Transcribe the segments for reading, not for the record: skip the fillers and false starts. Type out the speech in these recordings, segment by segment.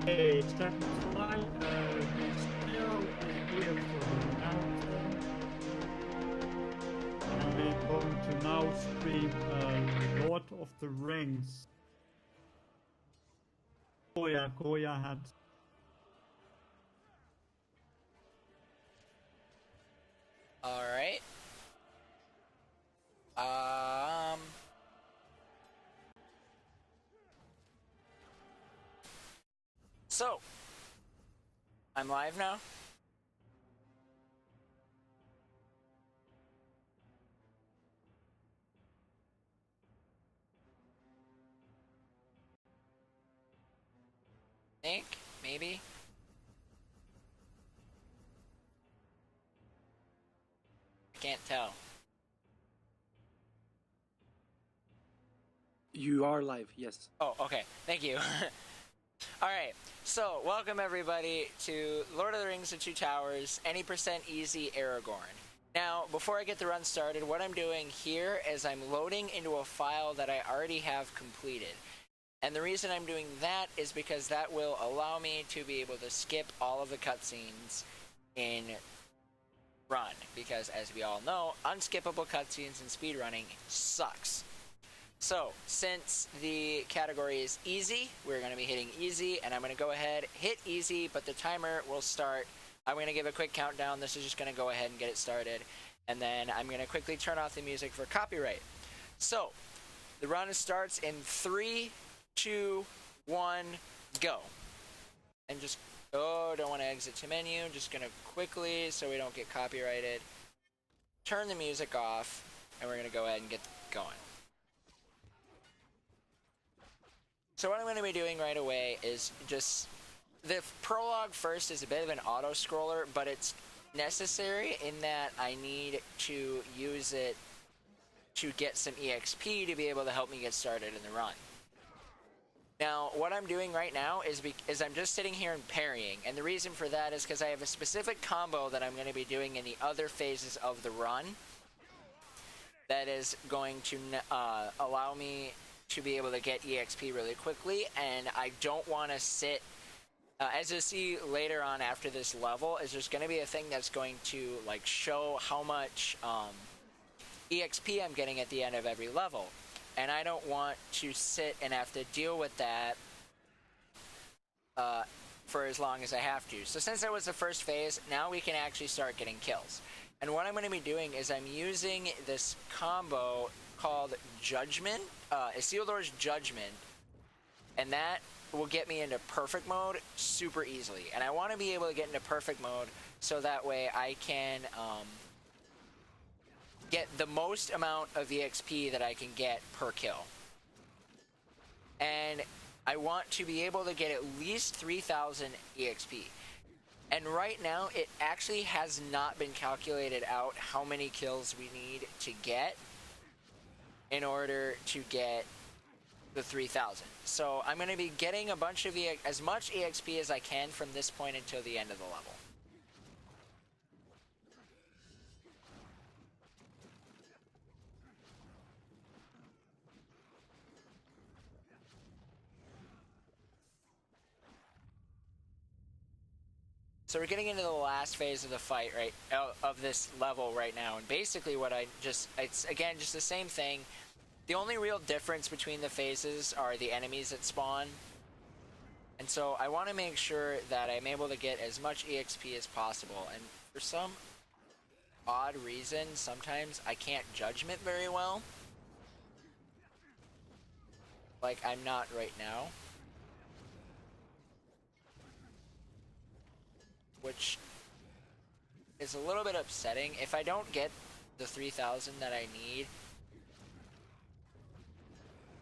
Okay, second slide. The still here for the mountain. And we're going to now stream Lord of the Rings. Oh yeah, Goya had. All right. So I'm live now. Think maybe. I can't tell. You are live, yes. Oh, okay. Thank you. All right. So, welcome everybody to Lord of the Rings: The Two Towers, any percent easy Aragorn. Now, before I get the run started, what I'm doing here is I'm loading into a file that I already have completed. And the reason I'm doing that is because that will allow me to be able to skip all of the cutscenes in run. Because as we all know, unskippable cutscenes in speedrunning sucks. So, since the category is easy, we're going to be hitting easy, and I'm going to go ahead, hit easy, but the timer will start. I'm going to give a quick countdown. This is just going to go ahead and get it started. And then I'm going to quickly turn off the music for copyright. So, the run starts in 3, 2, 1, go. And just, don't want to exit to menu. Just going to quickly, so we don't get copyrighted, turn the music off, and we're going to go ahead and get going. So what I'm going to be doing right away is just, the prologue first is a bit of an auto-scroller, but it's necessary in that I need to use it to get some EXP to be able to help me get started in the run. Now, what I'm doing right now is I'm just sitting here and parrying, and the reason for that is because I have a specific combo that I'm going to be doing in the other phases of the run that is going to allow me to be able to get EXP really quickly, and I don't want to sit, as you'll see later on after this level, is there's going to be a thing that's going to like show how much EXP I'm getting at the end of every level, and I don't want to sit and have to deal with that for as long as I have to. So since that was the first phase, now we can actually start getting kills. And what I'm going to be doing is I'm using this combo called Judgment, Isildur's Judgment, and that will get me into perfect mode super easily. And I want to be able to get into perfect mode so that way I can get the most amount of EXP that I can get per kill. And I want to be able to get at least 3,000 EXP. And right now, it actually has not been calculated out how many kills we need to get in order to get the 3,000. So I'm going to be getting a bunch of as much EXP as I can from this point until the end of the level. So we're getting into the last phase of the fight, right, of this level right now, and basically what it's again just the same thing. The only real difference between the phases are the enemies that spawn, and so I want to make sure that I'm able to get as much EXP as possible, and for some odd reason, sometimes I can't Judgment very well, like I'm not right now, which is a little bit upsetting. If I don't get the 3,000 that I need,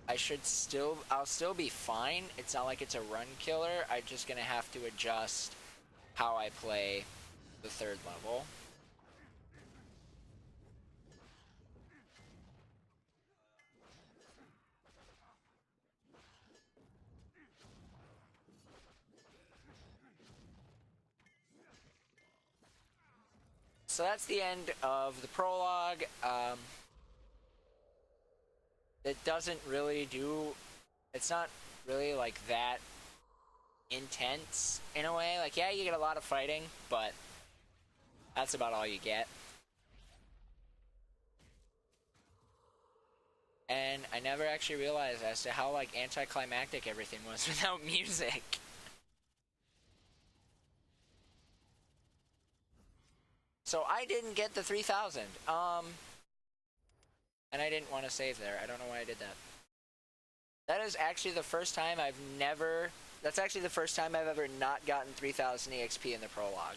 I'll still be fine. It's not like it's a run killer. I'm just gonna have to adjust how I play the third level. So that's the end of the prologue. It doesn't really do, it's not really like that intense in a way. Like, yeah, you get a lot of fighting, but that's about all you get. And I never actually realized as to how, like, anticlimactic everything was without music. So I didn't get the 3,000. And I didn't want to save there. I don't know why I did that. That is actually the first time I've never... That's actually the first time I've ever not gotten 3,000 EXP in the prologue.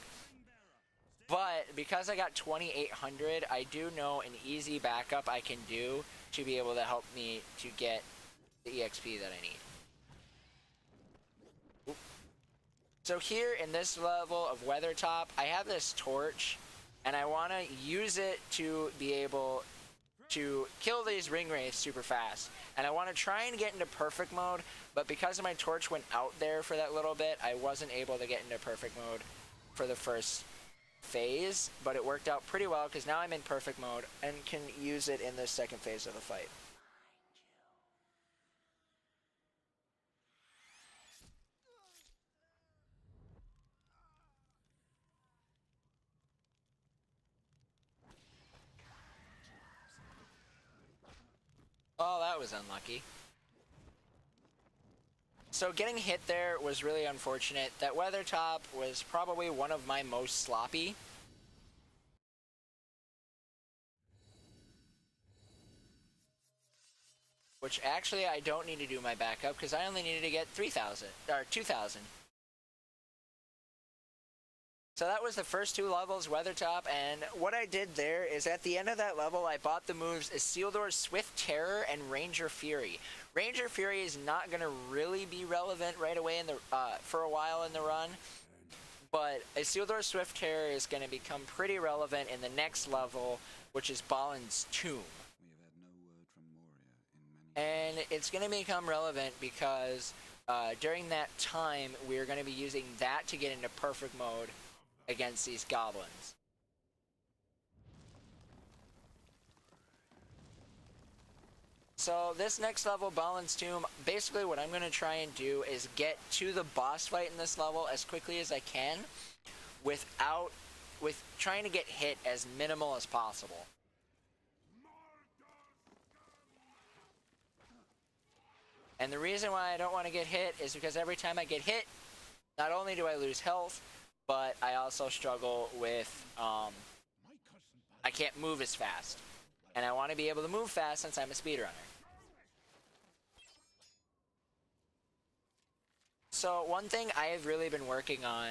But because I got 2,800, I do know an easy backup I can do to be able to help me to get the EXP that I need. Oop. So here in this level of Weathertop, I have this torch, and I want to use it to be able to kill these ring wraiths super fast. And I want to try and get into perfect mode, but because my torch went out there for that little bit, I wasn't able to get into perfect mode for the first phase, but it worked out pretty well because now I'm in perfect mode and can use it in the second phase of the fight. Oh, that was unlucky. So getting hit there was really unfortunate. That Weathertop was probably one of my most sloppy. Which actually I don't need to do my backup because I only needed to get 3,000 or 2,000. So that was the first two levels, Weathertop, and what I did there is at the end of that level, I bought the moves Isildur's Swift Terror and Ranger Fury. Ranger Fury is not going to really be relevant right away in the for a while in the run, but Isildur's Swift Terror is going to become pretty relevant in the next level, which is Balin's Tomb. And it's going to become relevant because during that time, we're going to be using that to get into perfect mode against these goblins. So this next level, Balin's Tomb, basically what I'm going to try and do is get to the boss fight in this level as quickly as I can with trying to get hit as minimal as possible. And the reason why I don't want to get hit is because every time I get hit, not only do I lose health, but I also struggle with, I can't move as fast. And I want to be able to move fast since I'm a speedrunner. So one thing I have really been working on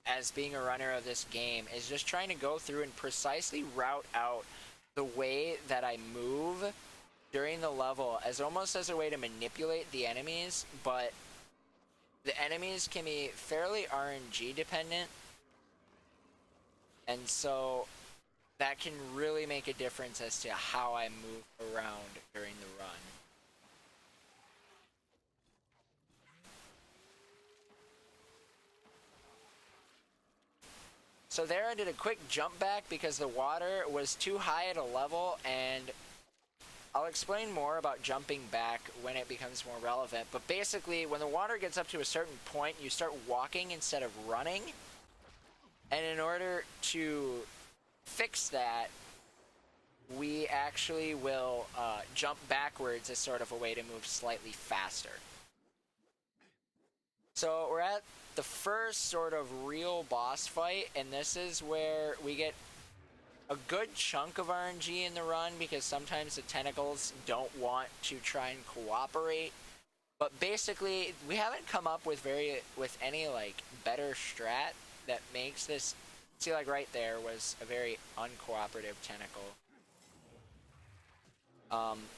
as being a runner of this game is just trying to go through and precisely route out the way that I move during the level as almost as a way to manipulate the enemies, but the enemies can be fairly RNG dependent, and so that can really make a difference as to how I move around during the run. So there I did a quick jump back because the water was too high at a level, and I'll explain more about jumping back when it becomes more relevant, but basically when the water gets up to a certain point, you start walking instead of running, and in order to fix that, we actually will jump backwards as sort of a way to move slightly faster. So we're at the first sort of real boss fight, and this is where we get a good chunk of RNG in the run because sometimes the tentacles don't want to try and cooperate. But basically, we haven't come up with any like better strat that makes this. See, like right there was a very uncooperative tentacle.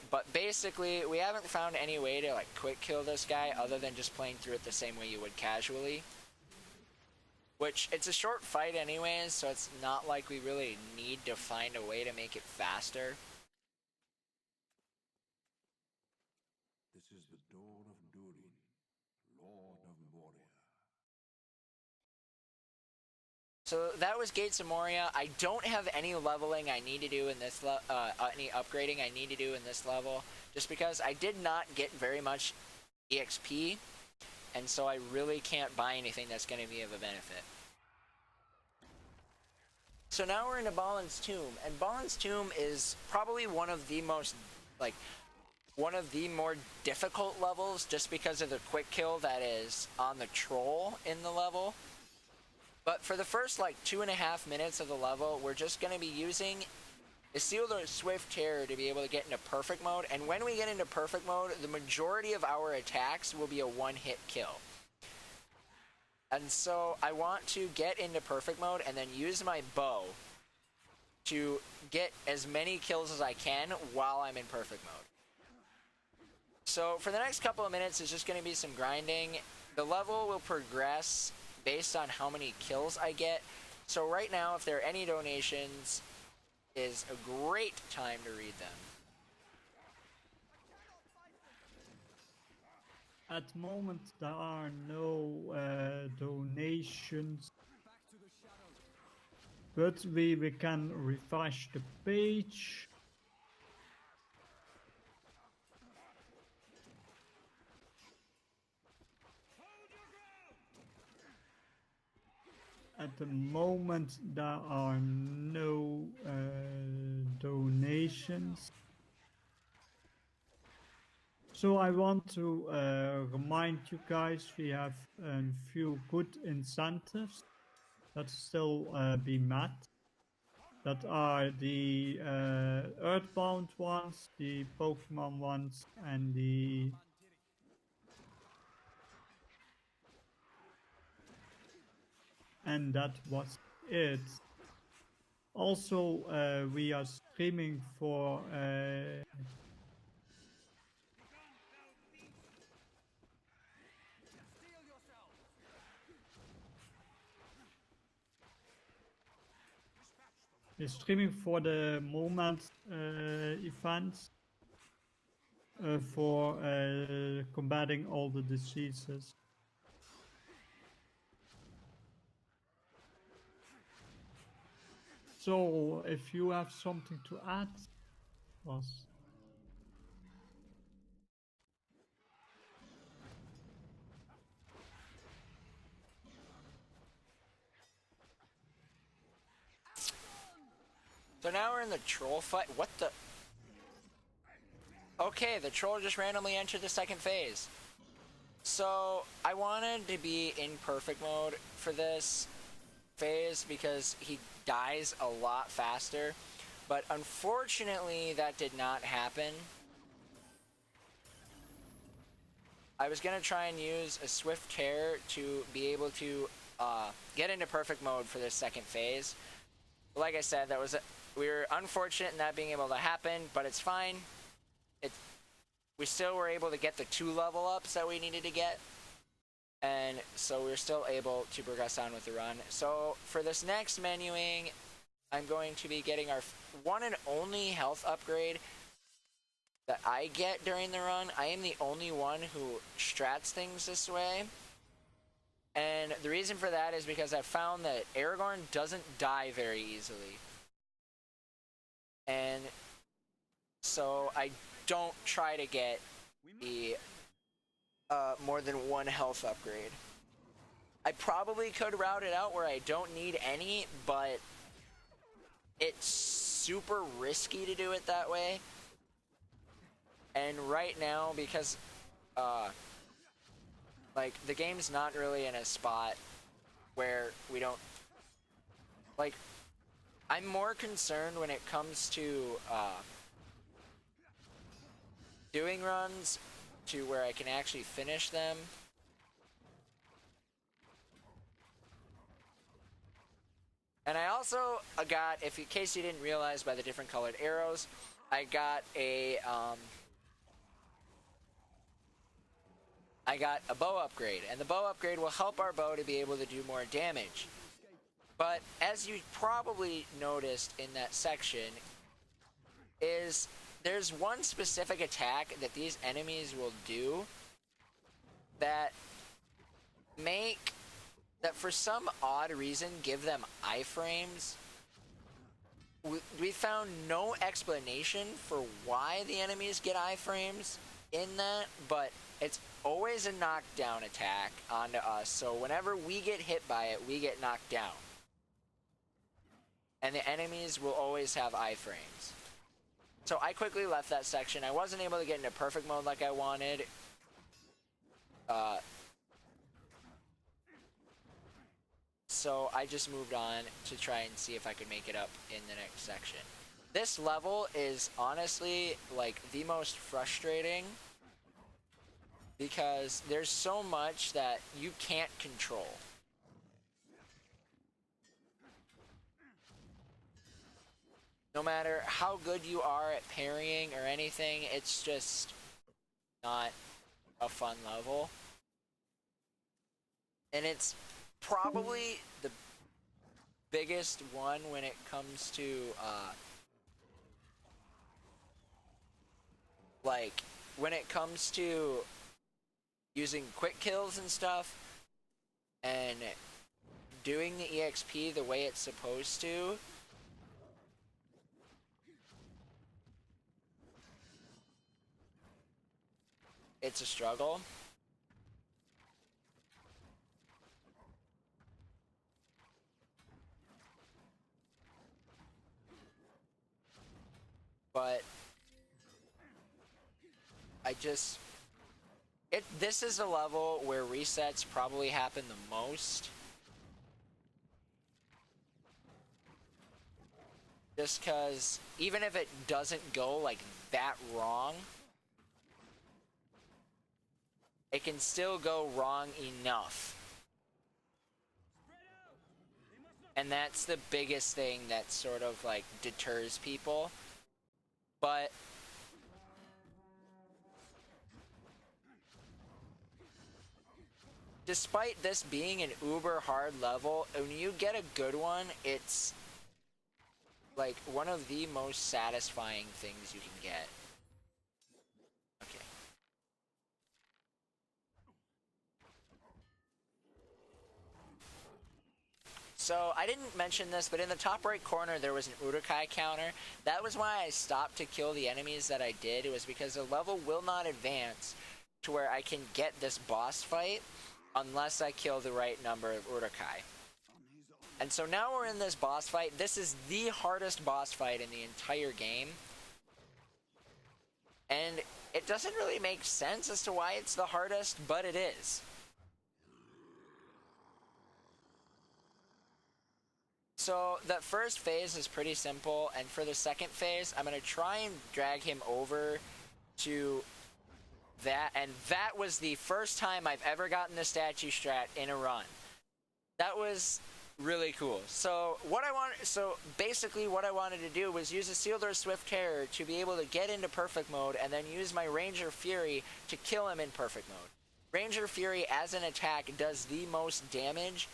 But basically, we haven't found any way to like quick kill this guy other than just playing through it the same way you would casually. Which, it's a short fight anyways, so it's not like we really need to find a way to make it faster. This is the dawn of Durin, Lord of Moria. So that was Gates of Moria. I don't have any leveling I need to do in this any upgrading I need to do in this level, just because I did not get very much EXP, and so I really can't buy anything that's going to be of a benefit. So now we're into Balin's Tomb, and Balin's Tomb is probably one of the most, like, one of the more difficult levels just because of the quick kill that is on the troll in the level. But for the first, like, 2.5 minutes of the level, we're just going to be using Isildur's Swift Terror to be able to get into perfect mode, and when we get into perfect mode, the majority of our attacks will be a one-hit kill. And so I want to get into perfect mode and then use my bow to get as many kills as I can while I'm in perfect mode. So for the next couple of minutes, it's just going to be some grinding. The level will progress based on how many kills I get. So right now, if there are any donations, is a great time to read them. At the moment, there are no donations, but we can refresh the page. At the moment, there are no donations. So I want to remind you guys, we have a few good incentives that still be met. That are the Earthbound ones, the Pokemon ones, and the and that was it. Also, we are streaming for we're streaming for the Mo-Ments events for combating all the diseases. So, if you have something to add, Ross. So now we're in the troll fight. What the? Okay, the troll just randomly entered the second phase. So I wanted to be in perfect mode for this phase because he dies a lot faster. But unfortunately, that did not happen. I was going to try and use a Swift Terror to be able to get into perfect mode for this second phase. But like I said, we were unfortunate in that being able to happen, but it's fine. We still were able to get the 2 level ups that we needed to get. And so we're still able to progress on with the run. So for this next menuing, I'm going to be getting our one and only health upgrade that I get during the run. I am the only one who strats things this way. And the reason for that is because I've found that Aragorn doesn't die very easily. And so I don't try to get the more than 1 health upgrade. I probably could route it out where I don't need any, but it's super risky to do it that way. And right now, because like the game's not really in a spot where we don't like, I'm more concerned when it comes to doing runs to where I can actually finish them. And I also got, if in case you didn't realize by the different colored arrows, I got a bow upgrade, and the bow upgrade will help our bow to be able to do more damage. But as you probably noticed in that section, is there's one specific attack that these enemies will do that for some odd reason give them iframes. We found no explanation for why the enemies get iframes, in that, but it's always a knockdown attack onto us, so whenever we get hit by it, we get knocked down. And the enemies will always have iframes. So I quickly left that section. I wasn't able to get into perfect mode like I wanted. So I just moved on to try and see if I could make it up in the next section. This level is honestly like the most frustrating because there's so much that you can't control. No matter how good you are at parrying or anything, it's just not a fun level. And it's probably the biggest one when it comes to like when it comes to using quick kills and stuff and doing the EXP the way it's supposed to. It's a struggle. But this is a level where resets probably happen the most. Just because even if it doesn't go like that wrong, it can still go wrong enough. And that's the biggest thing that sort of like deters people. But despite this being an uber hard level, when you get a good one, it's like one of the most satisfying things you can get. Okay. So I didn't mention this, but in the top right corner there was an Urukai counter. That was why I stopped to kill the enemies that I did. It was because the level will not advance to where I can get this boss fight unless I kill the right number of Urukai. And so now we're in this boss fight. This is the hardest boss fight in the entire game. And it doesn't really make sense as to why it's the hardest, but it is. So that first phase is pretty simple, and for the second phase, I'm going to try and drag him over to that, and that was the first time I've ever gotten the statue strat in a run. That was really cool. So basically what I wanted to do was use a Sealed Swift Terror to be able to get into perfect mode, and then use my Ranger Fury to kill him in perfect mode. Ranger Fury as an attack does the most damage,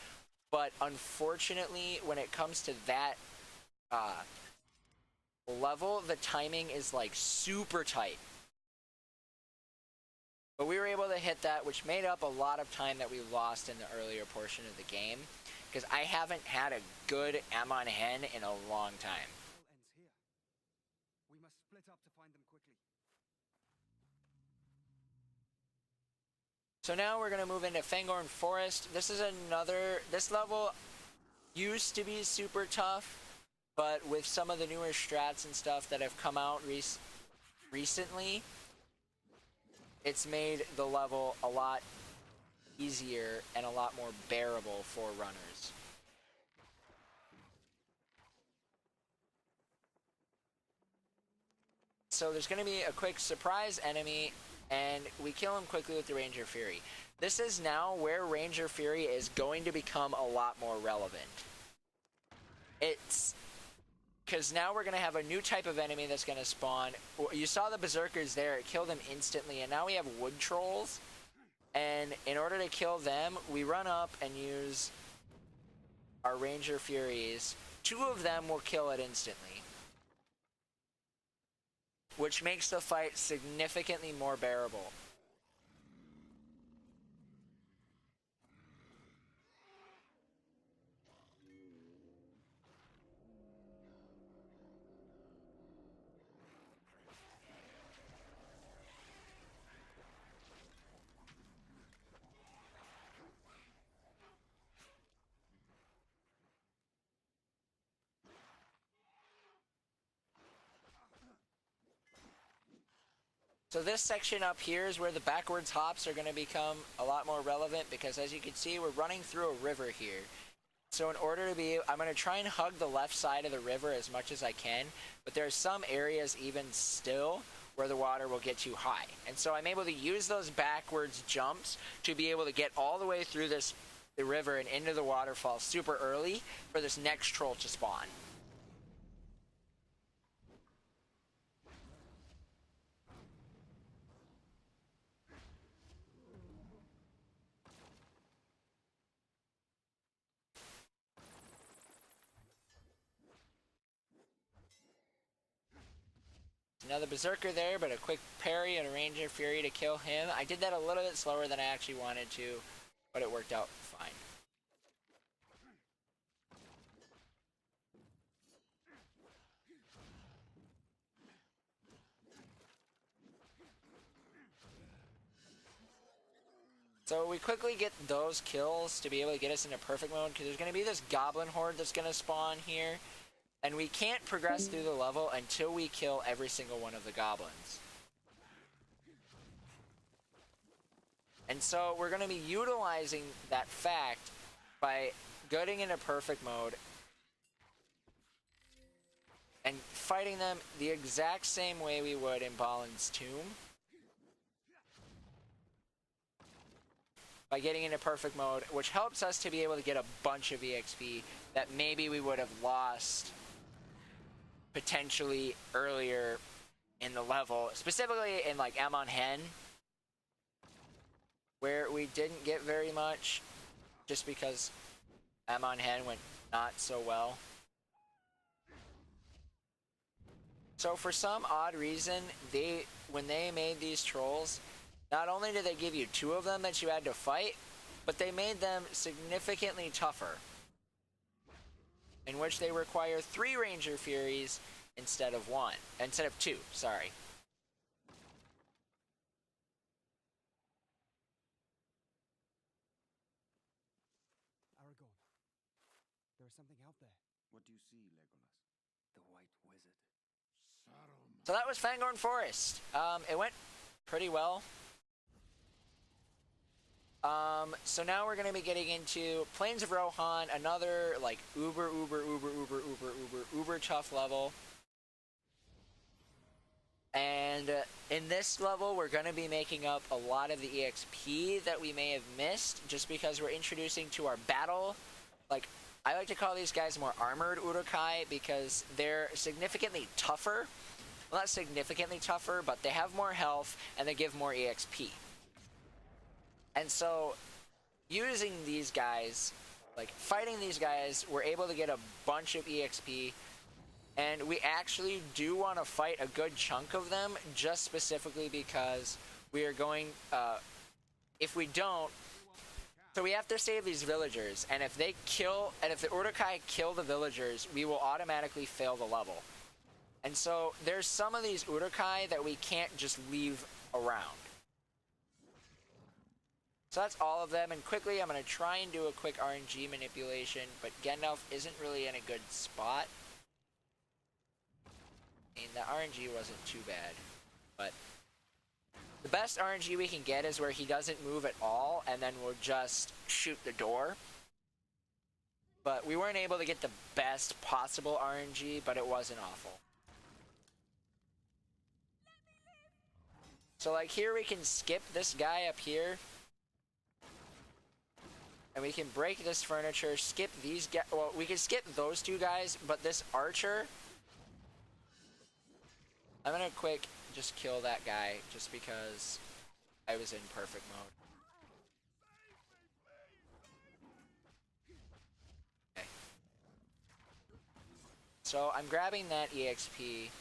but unfortunately, when it comes to that level, the timing is like super tight. But we were able to hit that, which made up a lot of time that we lost in the earlier portion of the game, because I haven't had a good Amon Hen in a long time. We must split up to find them quickly. So now we're going to move into Fangorn Forest. This level used to be super tough, but with some of the newer strats and stuff that have come out recently, it's made the level a lot easier and a lot more bearable for runners. So there's going to be a quick surprise enemy, and we kill him quickly with the Ranger Fury. This is now where Ranger Fury is going to become a lot more relevant. It's because now we're going to have a new type of enemy that's going to spawn. You saw the Berserkers there, it killed them instantly, and now we have Wood Trolls. And in order to kill them, we run up and use our Ranger Furies. 2 of them will kill it instantly, which makes the fight significantly more bearable. So this section up here is where the backwards hops are going to become a lot more relevant, because as you can see, we're running through a river here. So in order to be, I'm going to try and hug the left side of the river as much as I can, but there are some areas even still where the water will get too high. And so I'm able to use those backwards jumps to be able to get all the way through the river and into the waterfall super early for this next troll to spawn. Another berserker there, but a quick parry and a ranger fury to kill him. I did that a little bit slower than I actually wanted to, but it worked out fine. So we quickly get those kills to be able to get us into perfect mode, because there's going to be this goblin horde that's going to spawn here. And we can't progress through the level until we kill every single one of the goblins. And so we're going to be utilizing that fact by getting into perfect mode and fighting them the exact same way we would in Balin's Tomb. By getting into perfect mode, which helps us to be able to get a bunch of EXP that maybe we would have lost potentially earlier in the level, specifically in like Amon Hen, where we didn't get very much just because Amon Hen went not so well. So for some odd reason, when they made these trolls, not only did they give you 2 of them that you had to fight, but they made them significantly tougher, in which they require 3 Ranger Furies instead of 2, sorry. Aragorn, there is something out there. What do you see, Legolas? The White Wizard. Saruman. So that was Fangorn Forest. It went pretty well. So now we're going to be getting into Plains of Rohan, another like uber tough level. And in this level, we're going to be making up a lot of the EXP that we may have missed, just because we're introducing to our battle. Like, I like to call these guys more armored Urukai, because they're significantly tougher. Well, not significantly tougher, but they have more health, and they give more EXP. And so, using these guys, like fighting these guys, we're able to get a bunch of EXP. And we actually do want to fight a good chunk of them, just specifically because we are going, if we don't, so we have to save these villagers, and if the Uruk-hai kill the villagers, we will automatically fail the level. And so there's some of these Uruk-hai that we can't just leave around. So that's all of them, and quickly I'm going to try and do a quick RNG manipulation, but Gandalf isn't really in a good spot. And the RNG wasn't too bad, but the best RNG we can get is where he doesn't move at all, and then we'll just shoot the door. But we weren't able to get the best possible RNG, but it wasn't awful. So like here we can skip this guy up here, and we can break this furniture, skip these guys. Well, we can skip those 2 guys, but this archer, I'm gonna quick just kill that guy just because I was in perfect mode. Okay. So I'm grabbing that EXP,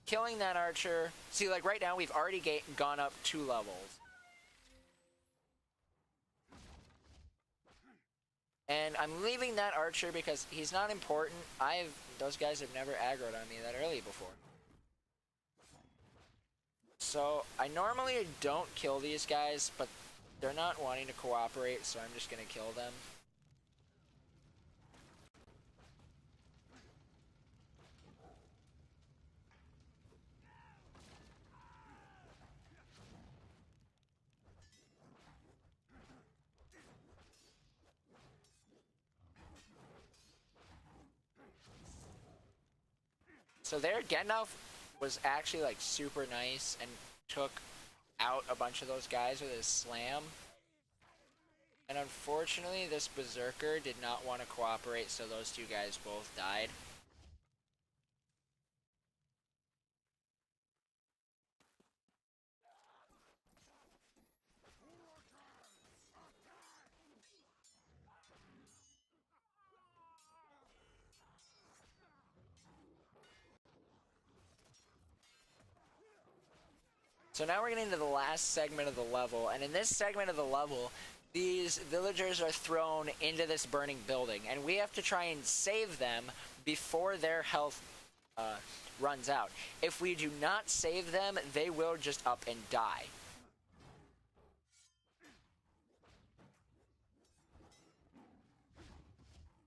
killing that archer. See, like right now we've already gone up 2 levels. And I'm leaving that archer because he's not important. Those guys have never aggroed on me that early before. So, I normally don't kill these guys, but they're not wanting to cooperate, so I'm just gonna kill them. So there, Gandalf was actually like super nice and took out a bunch of those guys with his slam. And unfortunately, this Berserker did not want to cooperate, so those two guys both died. So now we're getting into the last segment of the level, and in this segment of the level, these villagers are thrown into this burning building, and we have to try and save them before their health runs out. If we do not save them, they will just up and die.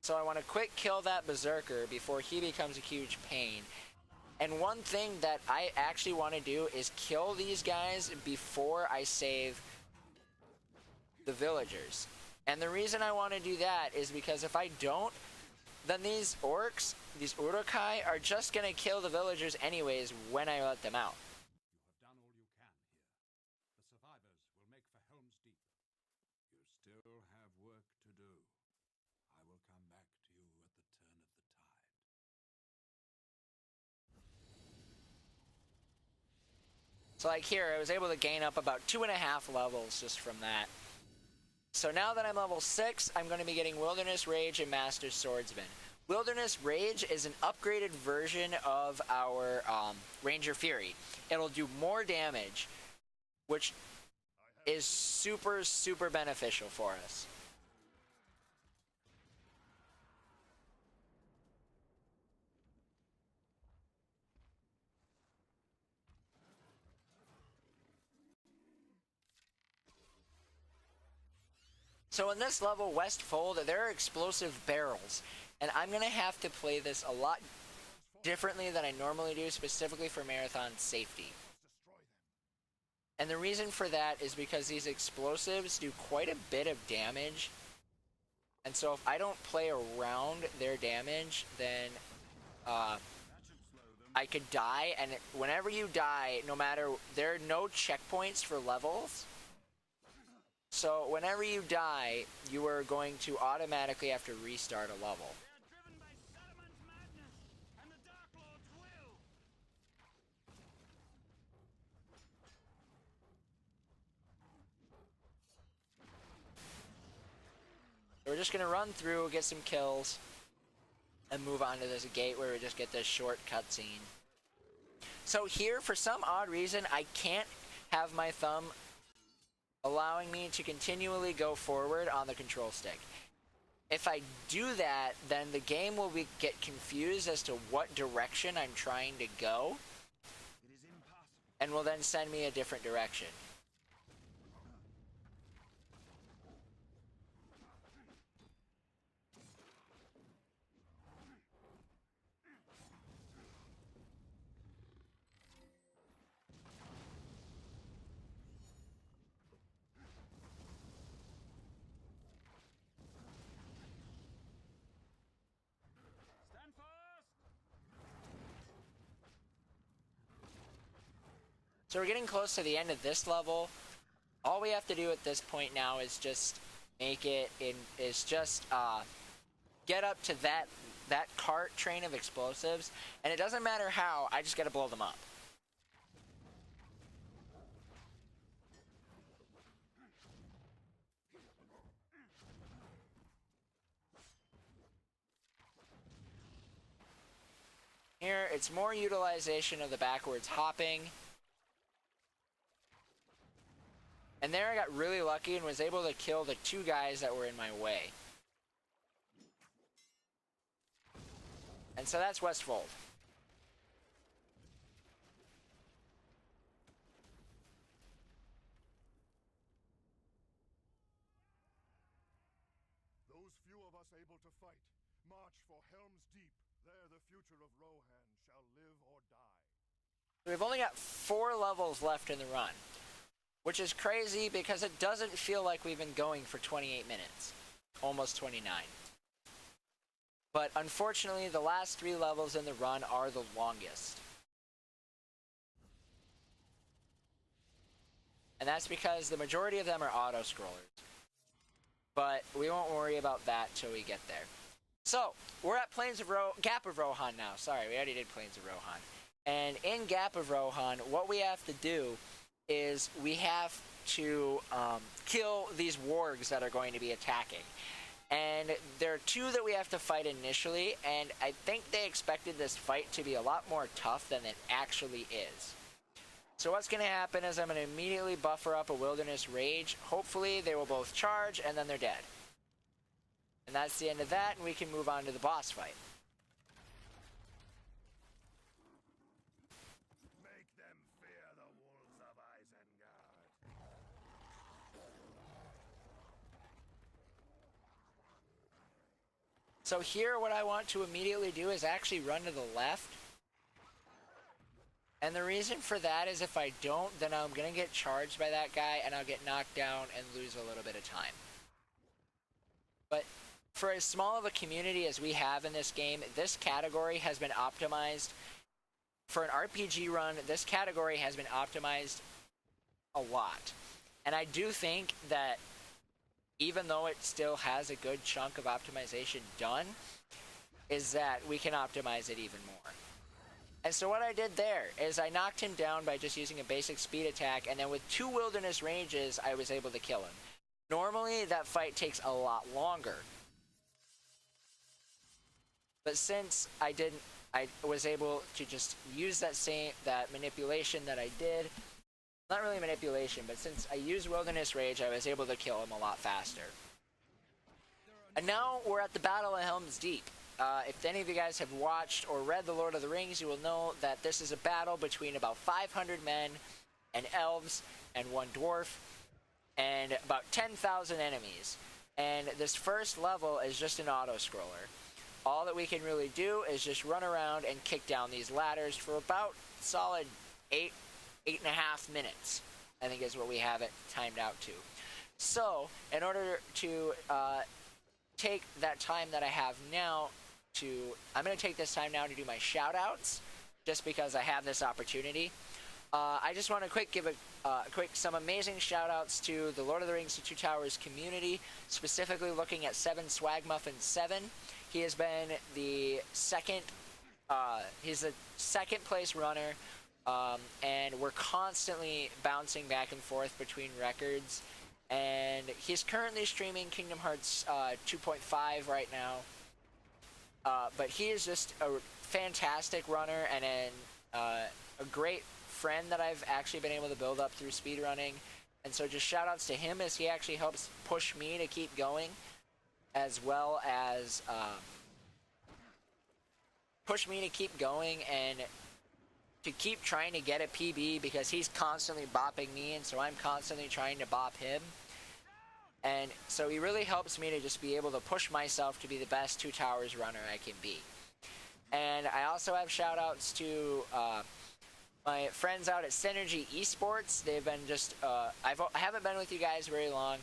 So I want to quick kill that Berserker before he becomes a huge pain. And one thing that I actually want to do is kill these guys before I save the villagers. And the reason I want to do that is because if I don't, then these orcs, these Urukai, are just going to kill the villagers anyways when I let them out. You have done all you can here. The survivors will make for Helm's Deep. You still have work to do. I will come back to you at the turn of the tide. So like here, I was able to gain up about 2.5 levels just from that. So now that I'm level 6, I'm going to be getting Wilderness Rage and Master Swordsman. Wilderness Rage is an upgraded version of our Ranger Fury. It'll do more damage, which is super, super beneficial for us. So in this level, Westfold, there are explosive barrels, and I'm going to have to play this a lot differently than I normally do, specifically for marathon safety. And the reason for that is because these explosives do quite a bit of damage, and so if I don't play around their damage, then I could die, and whenever you die, no matter, there are no checkpoints for levels. So whenever you die, you are going to automatically have to restart a level. We're just going to run through, get some kills, and move on to this gate where we just get this short cutscene. So here, for some odd reason, I can't have my thumb allowing me to continually go forward on the control stick. If I do that, then the game will get confused as to what direction I'm trying to go, and will then send me a different direction. So we're getting close to the end of this level. All we have to do at this point now is just make it in, get up to that cart train of explosives, and it doesn't matter how, I just gotta blow them up. Here, it's more utilization of the backwards hopping. And there I got really lucky and was able to kill the 2 guys that were in my way. And so that's Westfold. Those few of us able to fight, march for Helm's Deep. There the future of Rohan shall live or die. We've only got 4 levels left in the run, which is crazy because it doesn't feel like we've been going for 28 minutes. Almost 29. But unfortunately, the last 3 levels in the run are the longest. And that's because the majority of them are auto-scrollers. But we won't worry about that till we get there. So, we're at Gap of Rohan now. Sorry, we already did Plains of Rohan. And in Gap of Rohan, what we have to do is we have to kill these wargs that are going to be attacking. And there are 2 that we have to fight initially, and I think they expected this fight to be a lot more tough than it actually is. So what's going to happen is I'm going to immediately buffer up a Wilderness Rage. Hopefully they will both charge, and then they're dead. And that's the end of that, and we can move on to the boss fight. Make them fear the wolves of Isengard. So here, what I want to immediately do is actually run to the left. And the reason for that is if I don't, then I'm going to get charged by that guy, and I'll get knocked down and lose a little bit of time. But for as small of a community as we have in this game, this category has been optimized. For an RPG run, this category has been optimized a lot. And I do think that even though it still has a good chunk of optimization done, is that we can optimize it even more. And so what I did there is I knocked him down by just using a basic speed attack, and then with 2 Wilderness Ranges, I was able to kill him. Normally, that fight takes a lot longer. But since I was able to just use that manipulation that I did, not really manipulation, but since I used Wilderness Rage, I was able to kill him a lot faster. And now we're at the Battle of Helm's Deep. If any of you guys have watched or read The Lord of the Rings, you will know that this is a battle between about 500 men and elves and 1 dwarf and about 10,000 enemies. And this first level is just an auto-scroller. All that we can really do is just run around and kick down these ladders for about solid 8.5 minutes, I think is what we have it timed out to. So, in order to take that time that I have now I'm going to take this time now to do my shout-outs, just because I have this opportunity. I just want to give some amazing shout-outs to the Lord of the Rings to Two Towers community, specifically looking at 7 Swagmuffin7. He has been the second place runner, and we're constantly bouncing back and forth between records. And he's currently streaming Kingdom Hearts 2.5 right now. But he is just a fantastic runner and a great friend that I've actually been able to build up through speedrunning. And so just shout outs to him, as he actually helps push me to keep going, as well as push me to keep going and to keep trying to get a PB, because he's constantly bopping me, and so I'm constantly trying to bop him. And so he really helps me to just be able to push myself to be the best Two Towers runner I can be. And I also have shout-outs to my friends out at Synergy Esports. They've been just, I haven't been with you guys very long,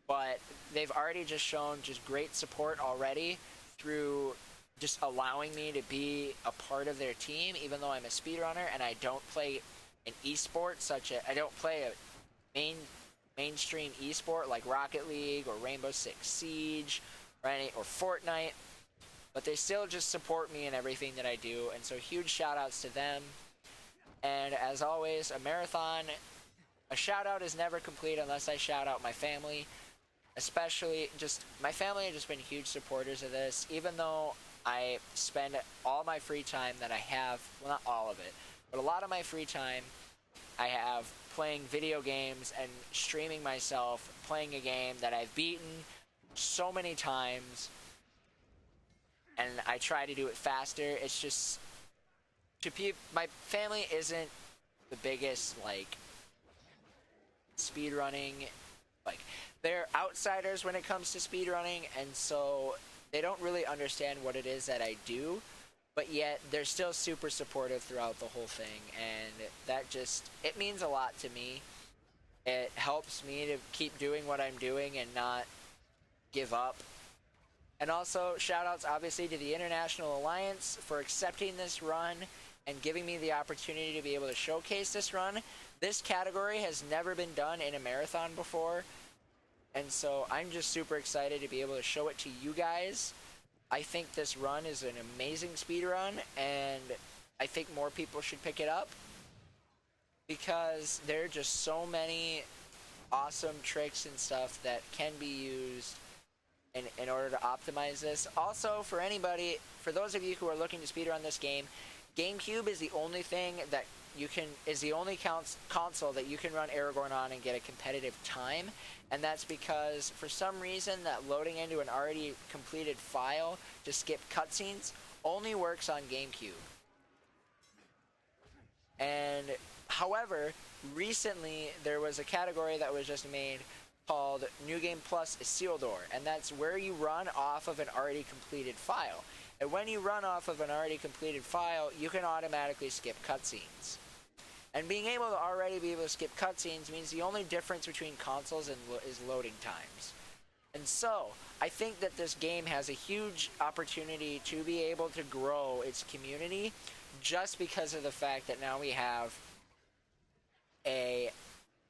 but they've already just shown just great support already through just allowing me to be a part of their team, even though I'm a speedrunner and I don't play an esport I don't play a mainstream esport like Rocket League or Rainbow Six Siege or Fortnite, but they still just support me in everything that I do, and so huge shout outs to them. And as always, a shout out is never complete unless I shout out my family, especially just my family have just been huge supporters of this, even though I spend all my free time that I have, well, not all of it, but a lot of my free time I have playing video games and streaming myself playing a game that I've beaten so many times, and I try to do it faster. It's just, my family isn't the biggest, speedrunning, they're outsiders when it comes to speedrunning, and so they don't really understand what it is that I do, but yet they're still super supportive throughout the whole thing, and that just, it means a lot to me. It helps me to keep doing what I'm doing and not give up. And also, shoutouts obviously to the International Alliance for accepting this run and giving me the opportunity to be able to showcase this run. This category has never been done in a marathon before, and so I'm just super excited to be able to show it to you guys. I think this run is an amazing speed run, and I think more people should pick it up because there are just so many awesome tricks and stuff that can be used in order to optimize this. Also, for anybody, for those of you who are looking to speedrun this game, GameCube is the only thing that is the only console that you can run Aragorn on and get a competitive time, and that's because for some reason that loading into an already completed file to skip cutscenes only works on GameCube. And however, recently there was a category that was just made called New Game Plus Isildur, and that's where you run off of an already completed file. And when you run off of an already completed file, you can automatically skip cutscenes. And being able to already be able to skip cutscenes means the only difference between consoles is loading times. And so, I think that this game has a huge opportunity to be able to grow its community just because of the fact that now we have a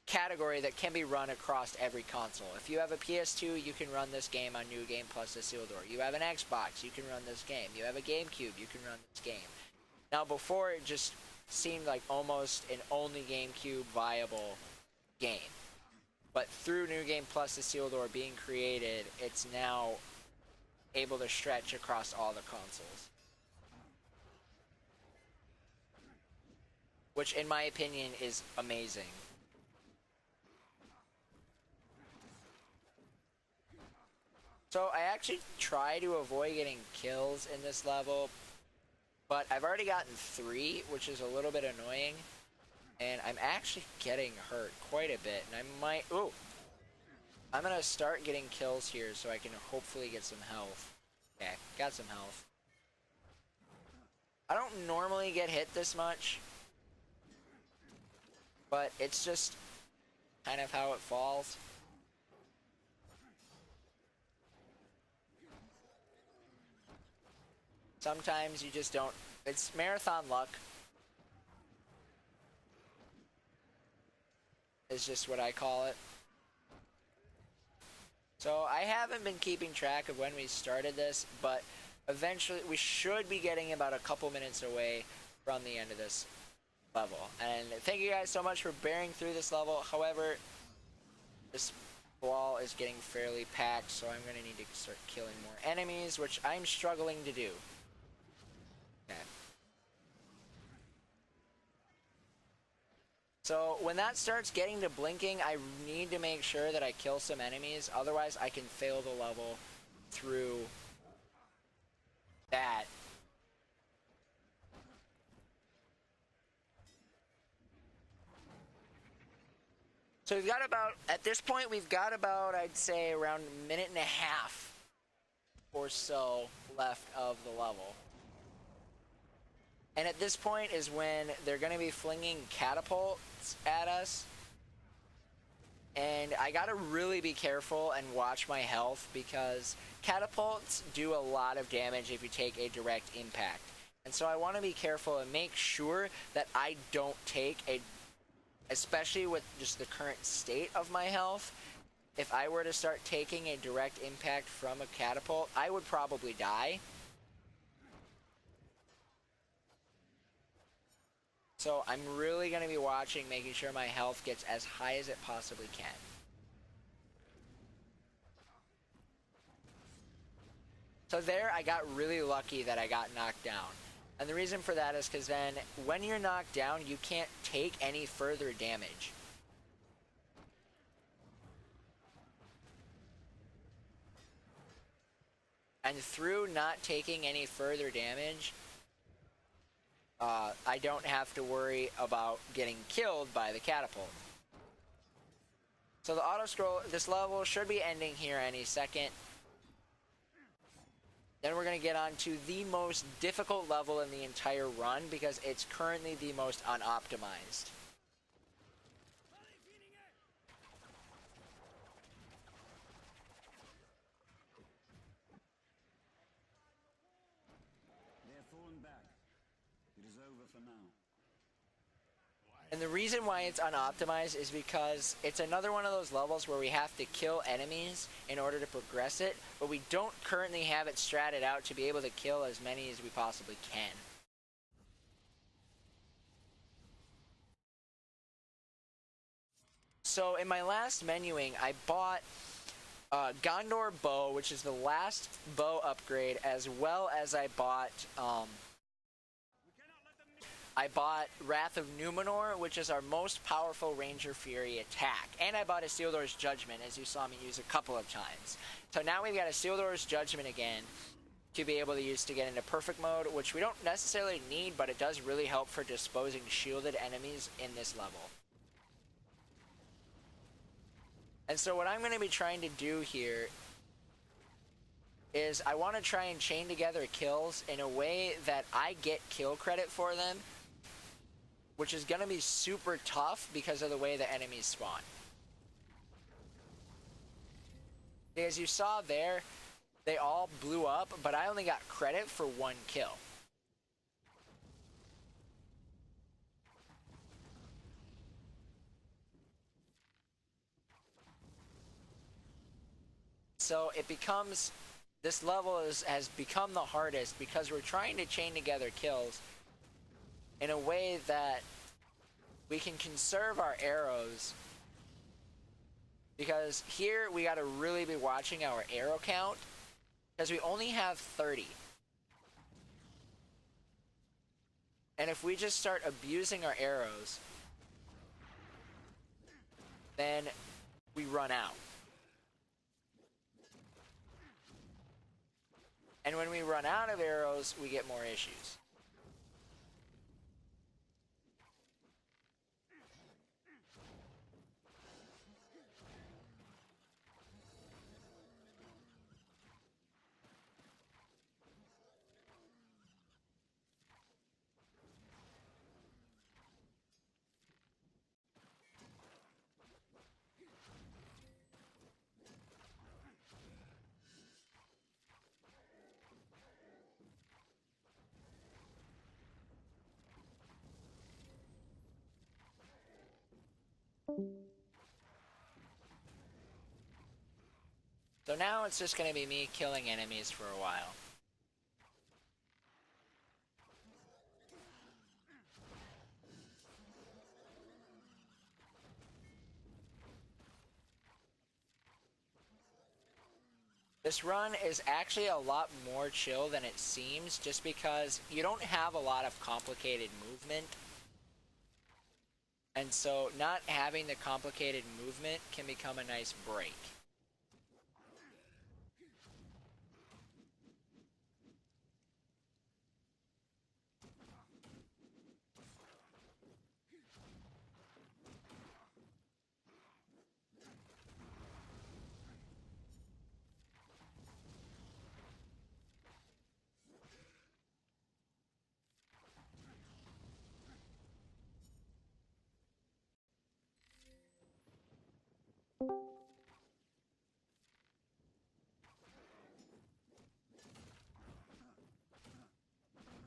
category that can be run across every console. If you have a PS2, you can run this game on New Game Plus Isildur. You have an Xbox, you can run this game. You have a GameCube, you can run this game. Now, before it just seemed like almost an only GameCube viable game. But through New Game Plus Isildur being created, it's now able to stretch across all the consoles. Which, in my opinion, is amazing. So I actually try to avoid getting kills in this level, but I've already gotten 3, which is a little bit annoying, and I'm actually getting hurt quite a bit, and I might, ooh, I'm gonna start getting kills here so I can hopefully get some health. Okay, got some health. I don't normally get hit this much, but it's just kind of how it falls. Sometimes you just don't, it's marathon luck. Is just what I call it. So I haven't been keeping track of when we started this, but eventually we should be getting about a couple minutes away from the end of this level. And thank you guys so much for bearing through this level. However, this wall is getting fairly packed, so I'm going to need to start killing more enemies, which I'm struggling to do. Okay. So when that starts getting to blinking, I need to make sure that I kill some enemies, otherwise I can fail the level through that. So we've got about, at this point we've got about, I'd say around a minute and a half or so left of the level. And at this point is when they're going to be flinging catapults at us. And I got to really be careful and watch my health because catapults do a lot of damage if you take a direct impact. And so I want to be careful and make sure that I don't take a, especially with just the current state of my health, if I were to start taking a direct impact from a catapult, I would probably die. So I'm really going to be watching, making sure my health gets as high as it possibly can. So there, I got really lucky that I got knocked down. And the reason for that is because then, when you're knocked down, you can't take any further damage. And through not taking any further damage, I don't have to worry about getting killed by the catapult. So the auto-scroll, this level should be ending here any second. Then we're going to get on to the most difficult level in the entire run because it's currently the most unoptimized. for now. And the reason why it's unoptimized is because it's another one of those levels where we have to kill enemies in order to progress it, but we don't currently have it stratted out to be able to kill as many as we possibly can. So in my last menuing, I bought Gondor Bow, which is the last bow upgrade, as well as I bought Wrath of Numenor, which is our most powerful Ranger Fury attack. And I bought Isildur's Judgment, as you saw me use a couple of times. So now we've got Isildur's Judgment again to be able to use to get into perfect mode, which we don't necessarily need, but it does really help for disposing shielded enemies in this level. And so what I'm going to be trying to do here is I want to try and chain together kills in a way that I get kill credit for them, which is going to be super tough because of the way the enemies spawn. As you saw there, they all blew up, but I only got credit for one kill. So it becomes, this level has become the hardest because we're trying to chain together kills in a way that we can conserve our arrows, because here we got to really be watching our arrow count because we only have 30. And if we just start abusing our arrows, then we run out. And when we run out of arrows, we get more issues. So now it's just going to be me killing enemies for a while. This run is actually a lot more chill than it seems, just because you don't have a lot of complicated movement. And so not having the complicated movement can become a nice break.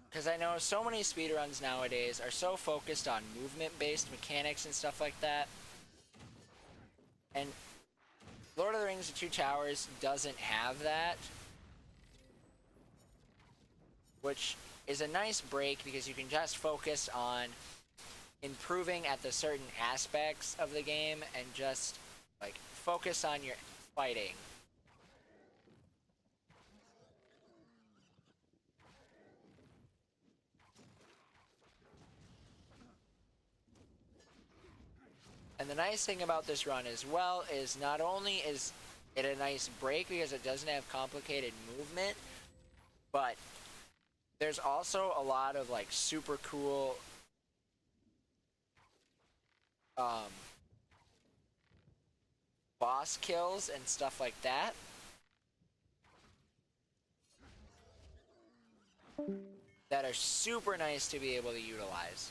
Because I know so many speedruns nowadays are so focused on movement-based mechanics and stuff like that. And Lord of the Rings: The Two Towers doesn't have that. Which is a nice break because you can just focus on improving at the certain aspects of the game and just, like, focus on your fighting. And the nice thing about this run as well is not only is it a nice break because it doesn't have complicated movement, but there's also a lot of, like, super cool boss kills and stuff like that that are super nice to be able to utilize.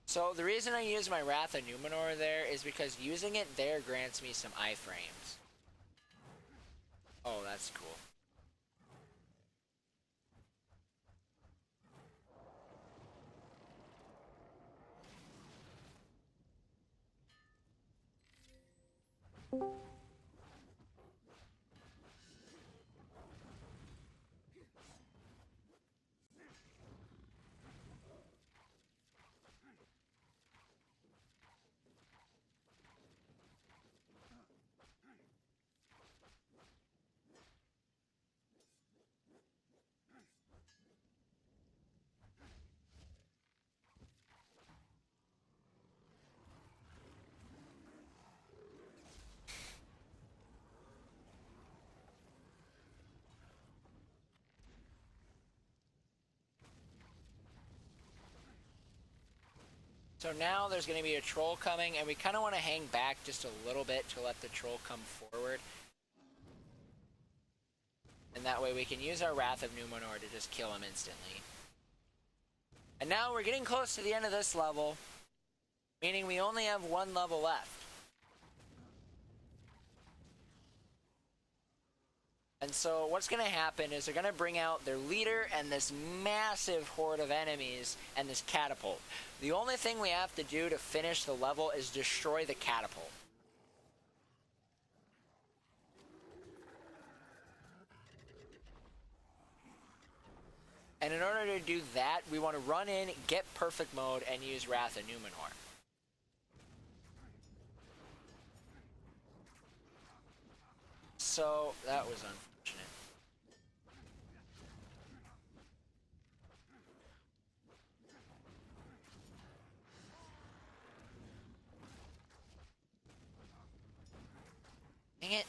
So the reason I use my Wrath of Numenor there is because using it there grants me some iframes. Oh, that's cool. So now there's going to be a troll coming, and we kind of want to hang back just a little bit to let the troll come forward. And that way we can use our Wrath of Numenor to just kill him instantly. And now we're getting close to the end of this level, meaning we only have one level left. And so what's going to happen is they're going to bring out their leader and this massive horde of enemies and this catapult. The only thing we have to do to finish the level is destroy the catapult. And in order to do that, we want to run in, get perfect mode, and use Wrath of Numenor. So that was unfortunate. Dang it.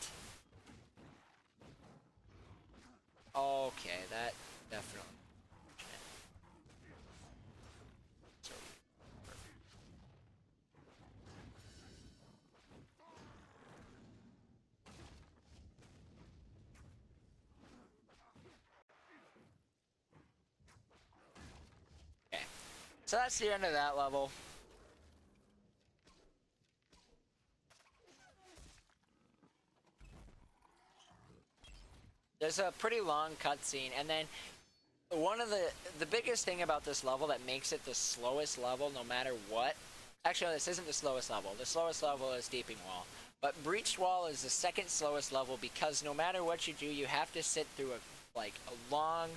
Okay, that definitely. So, perfect. Okay, so that's the end of that level. There's a pretty long cutscene, and then one of the biggest thing about this level that makes it the slowest level no matter what. Actually, this isn't the slowest level. The slowest level is Deeping Wall. But Breached Wall is the second slowest level because no matter what you do, you have to sit through a long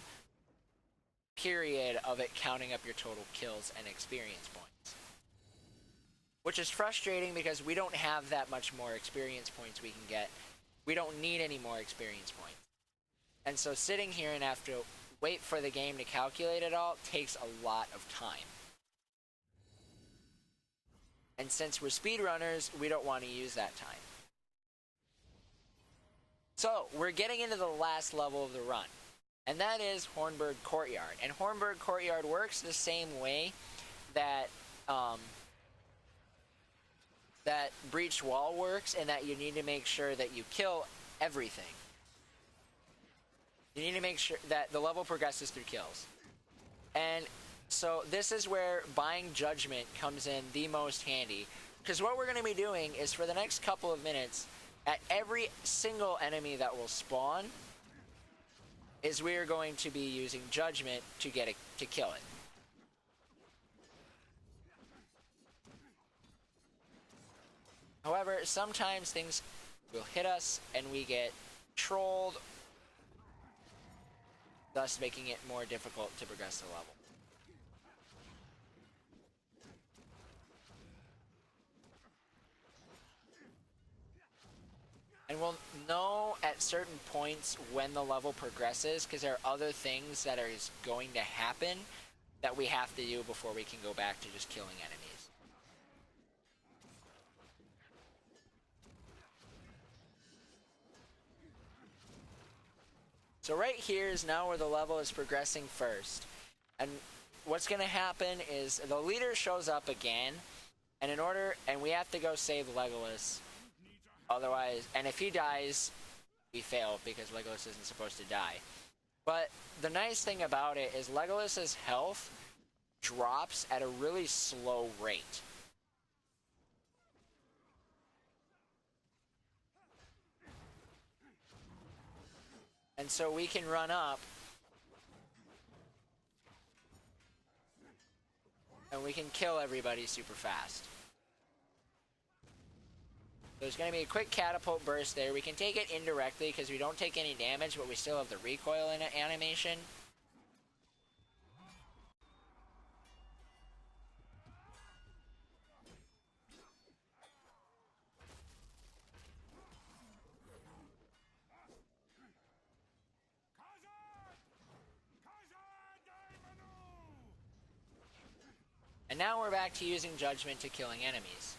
period of it counting up your total kills and experience points. Which is frustrating because we don't have that much more experience points we can get. We don't need any more experience points. And so sitting here and have to wait for the game to calculate it all takes a lot of time. And since we're speedrunners, we don't want to use that time. So, we're getting into the last level of the run. And that is Hornburg Courtyard. And Hornburg Courtyard works the same way that that Breached Wall works, in that you need to make sure that you kill everything. You need to make sure that the level progresses through kills. And so this is where buying Judgment comes in the most handy. Because what we're going to be doing is for the next couple of minutes, at every single enemy that will spawn, is we are going to be using Judgment to kill it. However, sometimes things will hit us and we get trolled, thus making it more difficult to progress the level. And we'll know at certain points when the level progresses, because there are other things that are going to happen that we have to do before we can go back to just killing enemies. So right here is now where the level is progressing first. And what's going to happen is the leader shows up again, and we have to go save Legolas. Otherwise, and if he dies, we fail because Legolas isn't supposed to die. But the nice thing about it is Legolas's health drops at a really slow rate. And so we can run up and we can kill everybody super fast. There's going to be a quick catapult burst there. We can take it indirectly because we don't take any damage, but we still have the recoil in animation. And now we're back to using Judgment to killing enemies.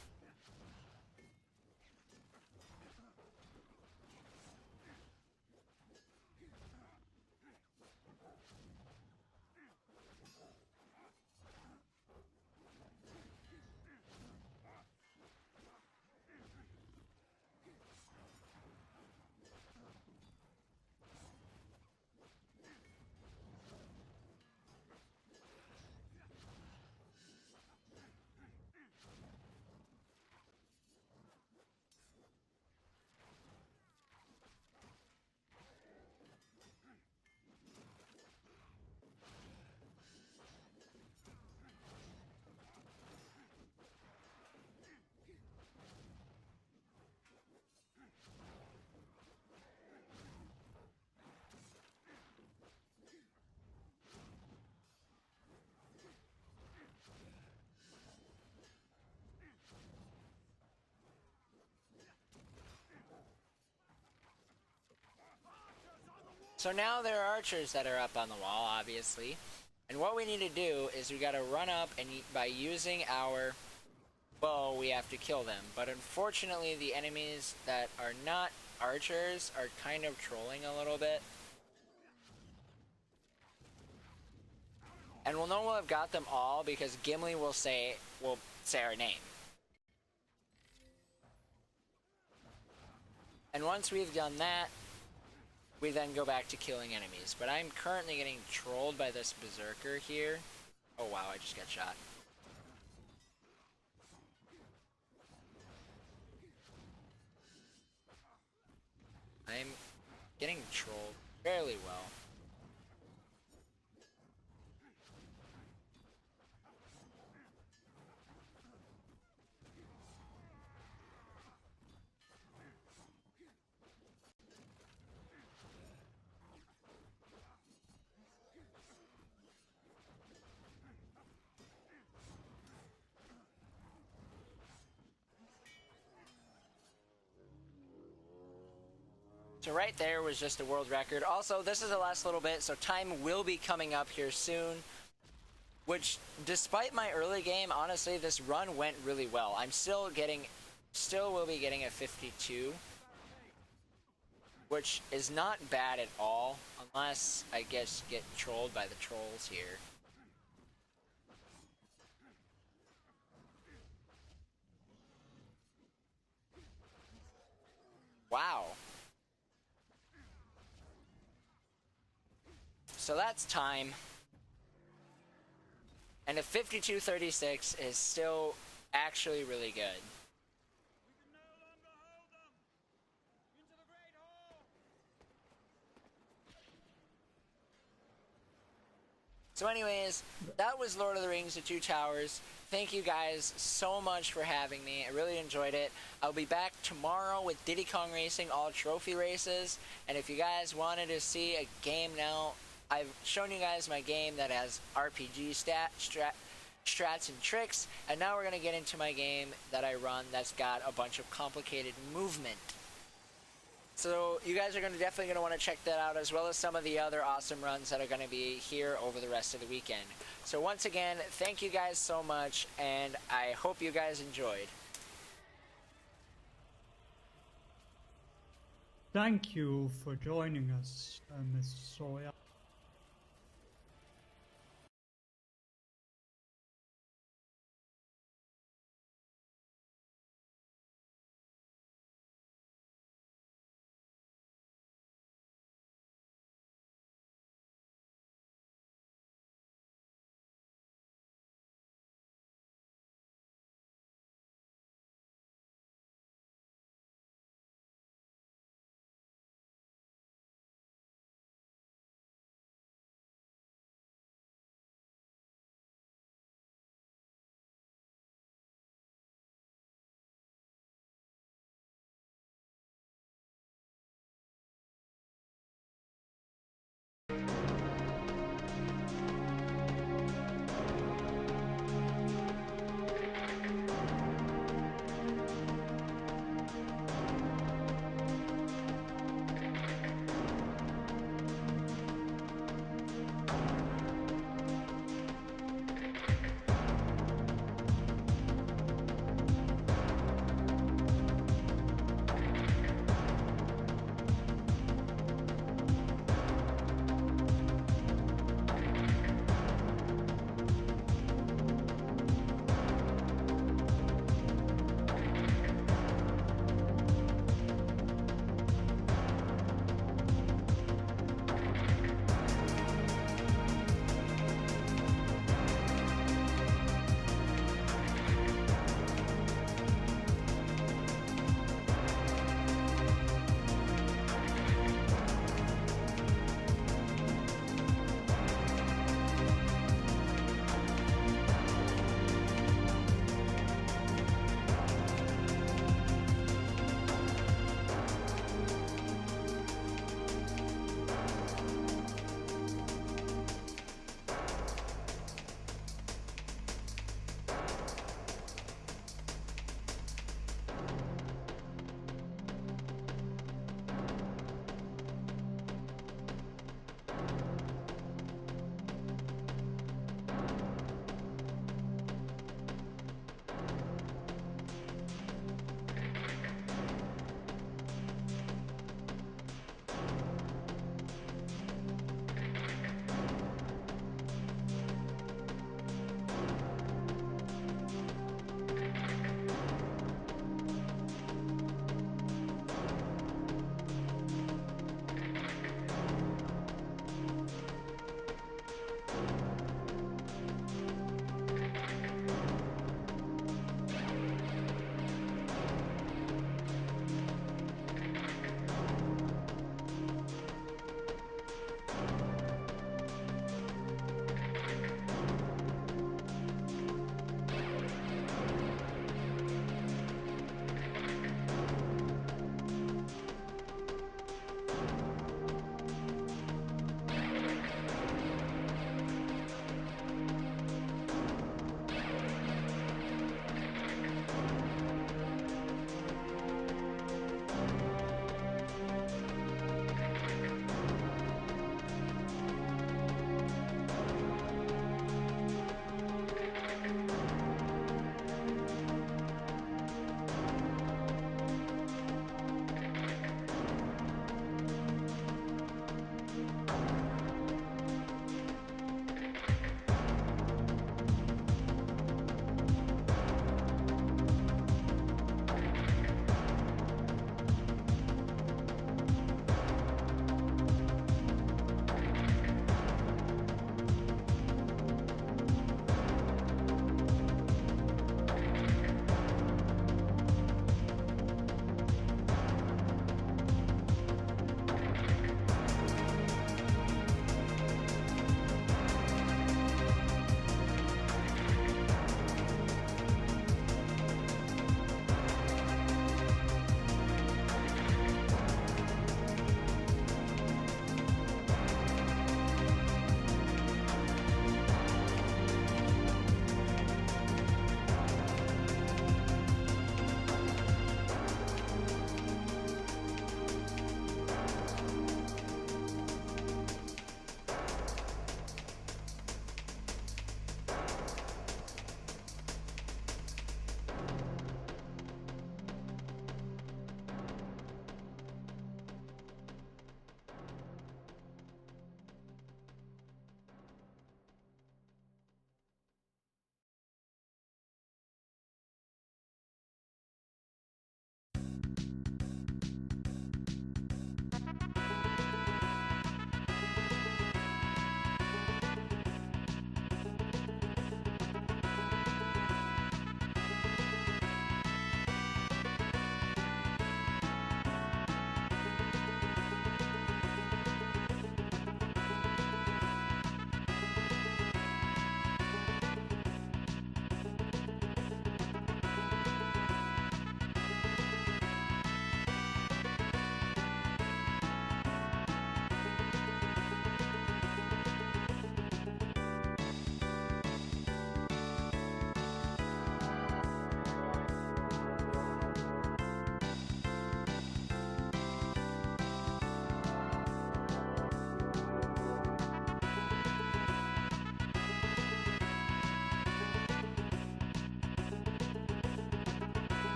So now there are archers that are up on the wall, obviously. And what we need to do is we gotta run up and by using our bow, we have to kill them. But unfortunately, the enemies that are not archers are kind of trolling a little bit. And we'll know we'll have got them all because Gimli will say our name. And once we've done that, we then go back to killing enemies. But I'm currently getting trolled by this berserker here. Oh wow, I just got shot. I'm getting trolled fairly well. So right there was just a world record. Also, this is the last little bit, so time will be coming up here soon. Which, despite my early game, honestly, this run went really well. I'm still will be getting a 52. Which is not bad at all, unless, I guess, get trolled by the trolls here. Wow. So that's time. And a 52:36 is still actually really good. So anyways, that was Lord of the Rings: The Two Towers. Thank you guys so much for having me. I really enjoyed it. I'll be back tomorrow with Diddy Kong Racing all trophy races. And if you guys wanted to see a game now, I've shown you guys my game that has RPG strats and tricks, and now we're going to get into my game that I run that's got a bunch of complicated movement. So you guys are definitely going to want to check that out, as well as some of the other awesome runs that are going to be here over the rest of the weekend. So once again, thank you guys so much, and I hope you guys enjoyed. Thank you for joining us, Miss Sawyer.